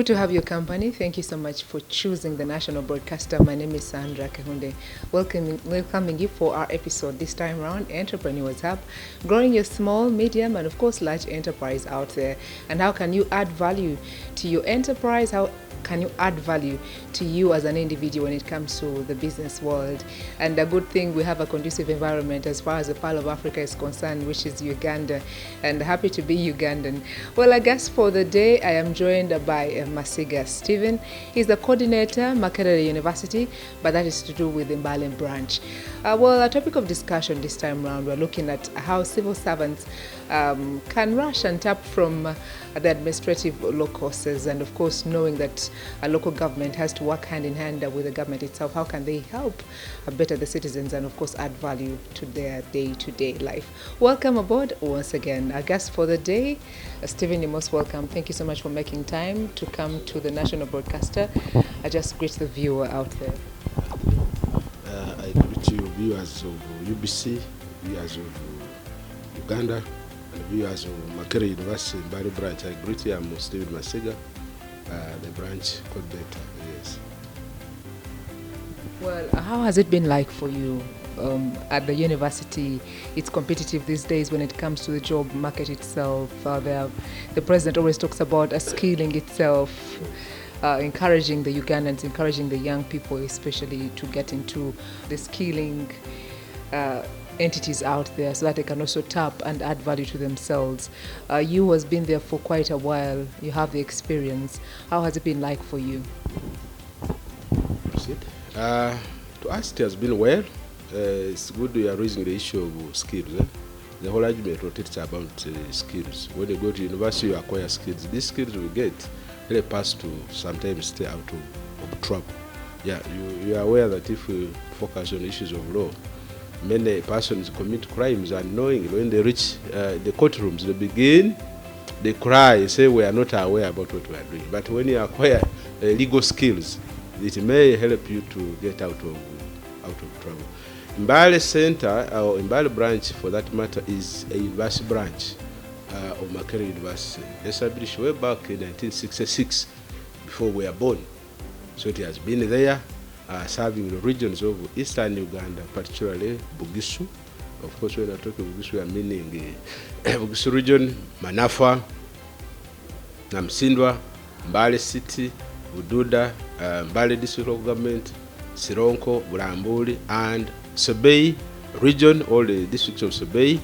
to have your company. Thank you so much for choosing the national broadcaster. My name is Sandra Kahunde. Welcoming you for our episode this time around, Entrepreneurs Hub, growing your small, medium, and of course large enterprise out there. And how can you add value to your enterprise? How can you add value to you as an individual when it comes to the business world? And a good thing, we have a conducive environment as far as the Pearl of Africa is concerned, which is Uganda, and happy to be Ugandan. Well, I guess for the day, I am joined by MASIGA Stephen. He's the coordinator, MAKERERE University, but that is to do with the MBALE branch. Well, a topic of discussion this time around, we're looking at how civil servants can rush and tap from the administrative law courses, and of course knowing that a local government has to work hand in hand with the government itself. How can they help better the citizens and of course add value to their day-to-day life? Welcome aboard once again. Our guest for the day, Stephen, you're most welcome. Thank you so much for making time to come to the national broadcaster. I just greet the viewer out there. I greet you viewers of UBC, viewers of Uganda, and viewers of MAKERERE University MBALE branch. I greet you. I'm Stephen MASIGA, the branch coordinator. Yes. Well, how has it been like for you at the university? It's competitive these days when it comes to the job market itself. The president always talks about skilling itself. Encouraging the Ugandans, encouraging the young people especially to get into the skilling entities out there so that they can also tap and add value to themselves. You has been there for quite a while. You have the experience. How has it been like for you? To us it has been well. It's good we are raising the issue of skills. The whole argument rotates about skills. When you go to university, you acquire skills. These skills we get help us to sometimes stay out of trouble. Yeah, you are aware that if we focus on issues of law, many persons commit crimes unknowingly. When they reach the courtrooms, they cry, say we are not aware about what we are doing. But when you acquire legal skills, it may help you to get out of trouble. MBALE Center, or MBALE branch for that matter, is a university branch of MAKERERE University, established way back in 1966, before we were born. So it has been there, serving the regions of eastern Uganda, particularly Bugisu. Of course, when I talk of Bugisu, we are meaning Bugisu region, Manafa, Namsindwa, MBALE City, Bududa, MBALE District Local Government, Sironko, Bulambuli, and Sebei region, all the districts of Sebei,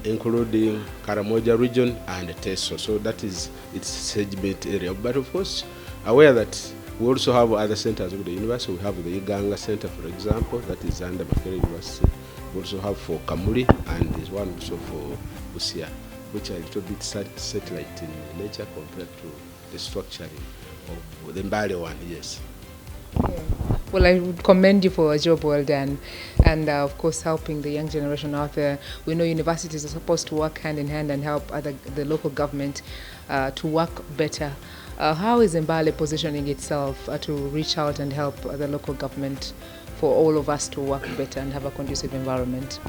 including Karamoja region and Teso. So that is its segment area. But of course, aware that we also have other centers of the university. We have the Iganga Center, for example, that is under MAKERERE University. We also have for Kamuli, and there's one also for Busia, which are a little bit satellite in nature compared to the structuring of the MBALE one, yes. Yeah. Well, I would commend you for a job well done, and of course helping the young generation out there. We know universities are supposed to work hand in hand and help the local government to work better. How is MBALE positioning itself to reach out and help the local government for all of us to work better and have a conducive environment?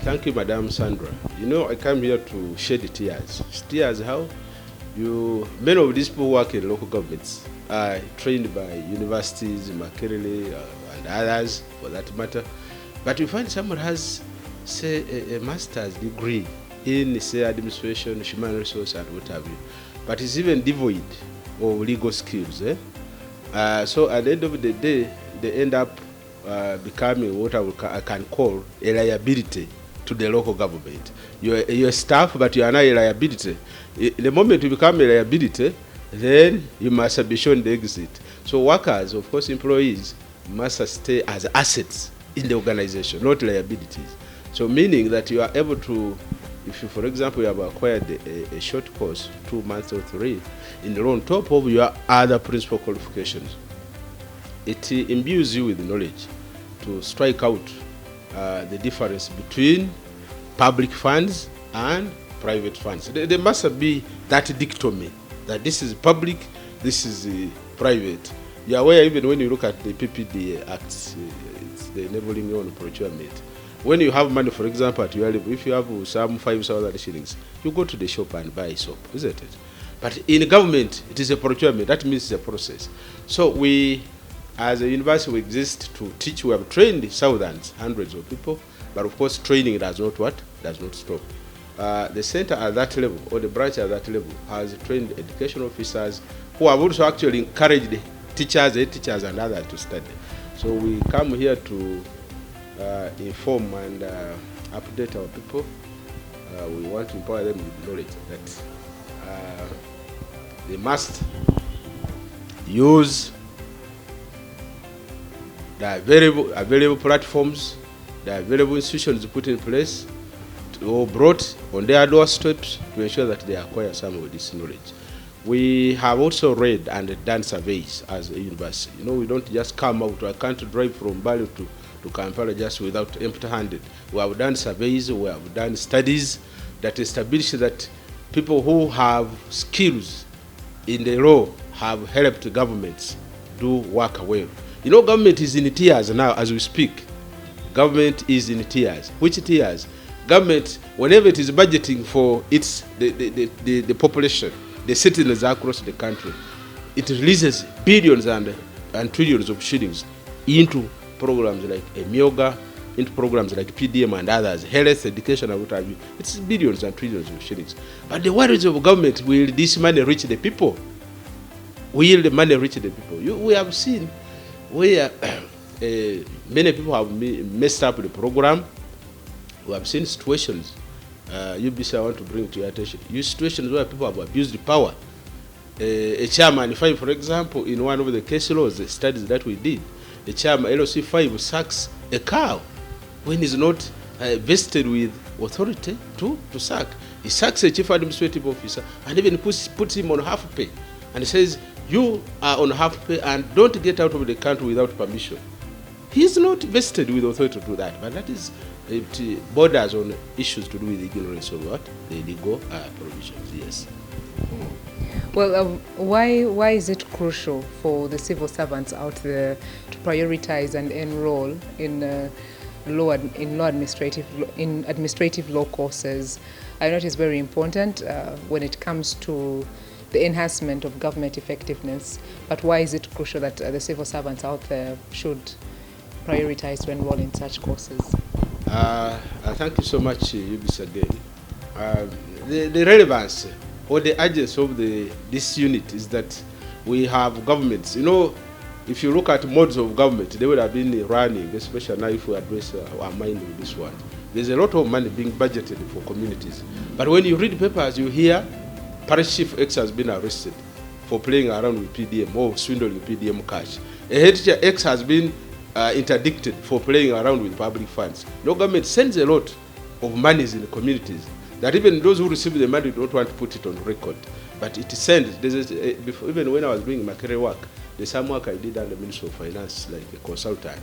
Thank you, Madam Sandra. You know, I come here to shed tears. Tears how? Many of these people work in local governments, trained by universities, MAKERERE, and others for that matter. But you find someone has, say, a master's degree in, say, administration, human resource, and what have you, but is even devoid of legal skills. So at the end of the day, they end up becoming what I can call a liability to the local government. You're a staff, but you are not a liability. The moment you become a liability, then you must be shown the exit. So workers, of course employees, must stay as assets in the organization, not liabilities. So meaning that you are able to, if you, for example, you have acquired a short course, 2 months or 3, on top of your other principal qualifications, it imbues you with knowledge to strike out the difference between public funds and private funds. There must be that dichotomy, that this is public, this is private. You are aware, even when you look at the PPD Act, it's the Enabling on Procurement. When you have money, for example, at your level, if you have some 5,000 shillings, you go to the shop and buy soap, isn't it? But in government, it is a procurement. That means it's a process. So we, as a university, we exist to teach. We have trained thousands, hundreds of people. But of course, training does not what? Does not stop. The center at that level, or the branch at that level, has trained education officers who have also actually encouraged teachers, head teachers, and others to study. So we come here to inform and update our people. We want to empower them with knowledge that they must use the available platforms, the available institutions put in place or brought on their doorsteps to ensure that they acquire some of this knowledge. We have also read and done surveys as a university. You know, we don't just come out. I can't drive from Bali to Kampala just without empty-handed. We have done surveys, we have done studies that establish that people who have skills in the law have helped governments do work well. You know, government is in tears now as we speak. Government is in tears. Which tears? Government, whenever it is budgeting for the population, the citizens across the country, it releases billions and trillions of shillings into programs like MIOGA, into programs like PDM and others, health, education, and what have you. It's billions and trillions of shillings. But the worries of government, will this money reach the people? Will the money reach the people? We have seen where many people have messed up the program. We have seen situations, UBC, I want to bring to your attention, situations where people have abused the power. A chairman, for example, in one of the case laws, the studies that we did, the chairman, LOC 5, sacks a cow when he's not vested with authority to sack. He sacks a chief administrative officer and even puts him on half pay. And he says, you are on half pay and don't get out of the country without permission. He's not vested with authority to do that, but that is, it borders on issues to do with ignorance of what? The legal provisions, yes. Well, why is it crucial for the civil servants out there to prioritize and enroll in administrative law courses? I know it is very important when it comes to the enhancement of government effectiveness, but why is it crucial that the civil servants out there should prioritize to enroll in such courses? Thank you so much, Yubis, again. The relevance or the urgency of this unit is that we have governments. You know, if you look at modes of government, they would have been running, especially now if we address our mind with this one. There's a lot of money being budgeted for communities. But when you read papers, you hear Parish Chief X has been arrested for playing around with PDM or swindling PDM cash. A head teacher X has been interdicted for playing around with public funds. No, government sends a lot of monies in the communities that even those who receive the money don't want to put it on record. But it is sent. Even when I was doing MAKERERE work, there's some work I did under the Ministry of Finance, like a consultant,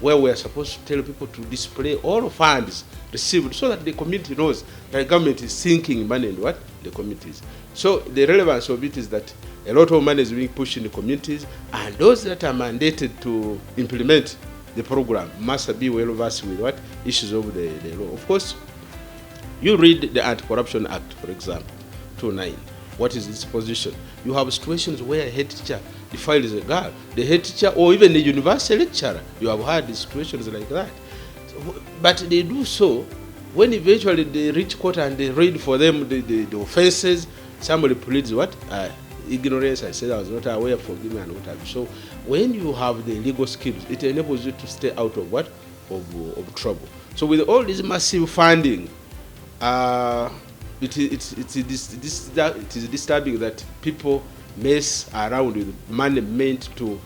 where we are supposed to tell people to display all funds received so that the community knows that the government is sinking money in what? The communities. So the relevance of it is that a lot of money is being pushed in the communities, and those that are mandated to implement the program must be well versed with what? Issues of the law. Of course, you read the Anti-Corruption Act, for example, 29. What is its position? You have situations where a head teacher defiles a girl. The head teacher or even the university lecturer, you have had situations like that. But they do so when eventually they reach court and they read for them the offenses. Somebody pleads what? Ignorance. I said I was not aware, forgive me, and what have you. So when you have the legal skills, it enables you to stay out of what? Of trouble. So with all this massive funding, it is disturbing that people mess around with money meant to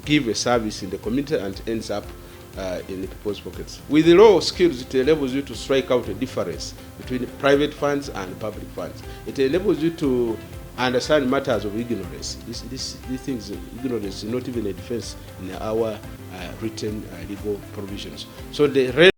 give a service in the community and ends up in the people's pockets. With the law skills, it enables you to strike out a difference between private funds and public funds. It enables you to understand matters of ignorance. These things, ignorance is not even a defense in our written legal provisions. So the